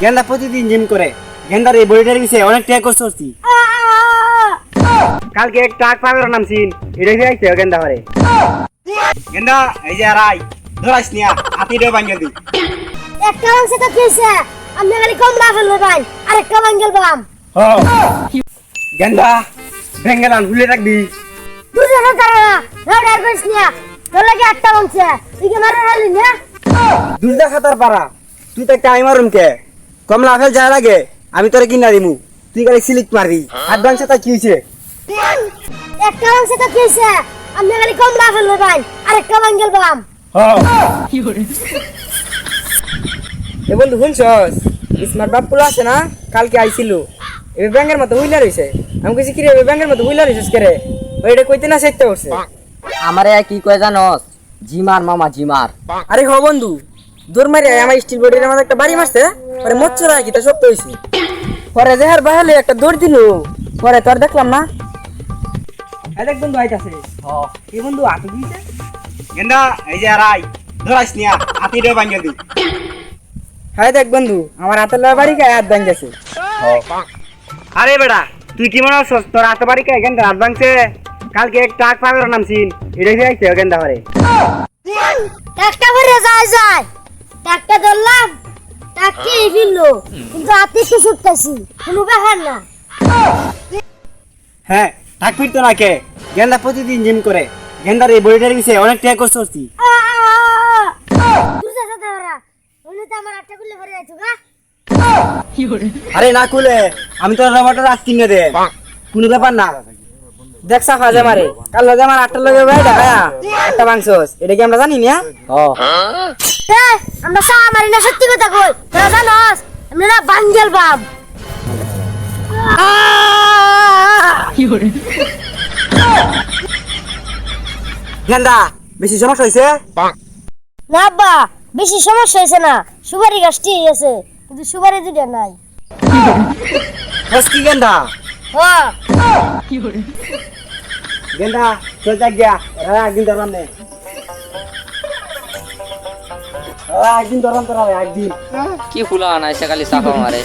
গেন্দা প্রতিদিন জিম করে। গেন্দার এই বডিটার বিষয়ে অনেক টাকা খরচ করছি। কালকে এক ট্রাক পাগর নামছিন, এটা দিয়ে আইছে গেন্দা ঘরে। গেন্দা এই যে আরাই ধরাইস নিয়া হাতি ডে বাঙ্গেল দি। একটা অংশ তো কিছে আপনি খালি কম না ফেলবে ভাই আরেকটা বাঙ্গেল বাম। গেন্দা বেঙ্গলান ভুলে রাখবি। দুজনে তারা রাডার বেস নিয়া তোর লাগে একটা অংশ তুই কি মারা হালি না? দুর্দা খাতার পারা তুই তো একটা আইমারুম কে কমলা ফেল যায় লাগে আমি তোরে কিনা দিমু, তুই খালি সিলিক মারবি। অ্যাডভান্স তা কি হইছে? একটা অংশ তো কিছে আপনি খালি কম না ফেলবে ভাই আরেকটা বাঙ্গেল বাম। এ বন্ধু শুনছস স্মার্ট বাপুলা আছে না কালকে আইছিল এ ব্যাংকের মতো হুইলার হইছে। আমি কইছি কি রে ব্যাংকের মতো হুইলার হইছস কে রে? ওইটা কইতে না চাইতে করছে। আমারে কি কয় জানোস? জিমার মামা জিমার। আরে হ বন্ধু দৌড় মারি আমার স্টিল বডির মধ্যে একটা বাড়ি মারছে, পরে মচ্ছরা কি তা শক্ত হইছে। পরে দেহার বাহালে একটা দৌড় দিল, পরে তোর দেখলাম না। এই দেখ বন্ধু আইতাছে। এই বন্ধু আতো দিছে। গেন্দা এই যে আরাই ধরাইস নিয়া হাতি ডে বাঙ্গেল দি। হ্যাঁ দেখ বন্ধু আমার হাতের লয় বাড়ি গায়ে হাত ভাঙ গেছে। আরে বেটা তুই কি মনে হচ্ছস তোর হাতে বাড়ি কে গেন্দা হাত ভাঙছে? কালকে এক ট্রাক পাগর নামছিন, এটা দিয়ে আইছে গেন্দা ঘরে। একটা করে যায় একটা ধরলাম টাকি ফিরলো কিন্তু হাতে একটু ছুটতেছি কোনো ব্যাপার না। হ্যাঁ টাক ফিরতো না কে? গেন্দা প্রতিদিন জিম করে। গেন্দার এই বডিটার বিষয়ে অনেক টাকা খরচ করছি। তুই যা দাঁড়া ওনে তো আমার আটটা খুলে ভরে যাইছো গা। আরে না খুলে আমি তোর রবারটা রাত কিনে দে, কোনো ব্যাপার না। দেখ সাফা যে মারে কাল যে আমার আটটা লগে ভাই ঢাকা একটা মাংসস এটা কি আমরা জানি না? এই আমরা সা মারি না সত্যি কথা কই তোরা জানোস আমরা না বাঙ্গেল বাম। গেন্দা বেশি সমস্যা হয়েছে? না আব্বা বেশি সমস্যা হয়েছে না, সুপারি গাছটি আছে কিন্তু সুপারি দুটো নাই। বস কি গেন্দা? হ্যাঁ গেন্দা চল যাক গিয়া একদিন ধরলাম নে। একদিন ধরলাম তোরা একদিন। কি ফুলা আনাইছে খালি সাফা মারে।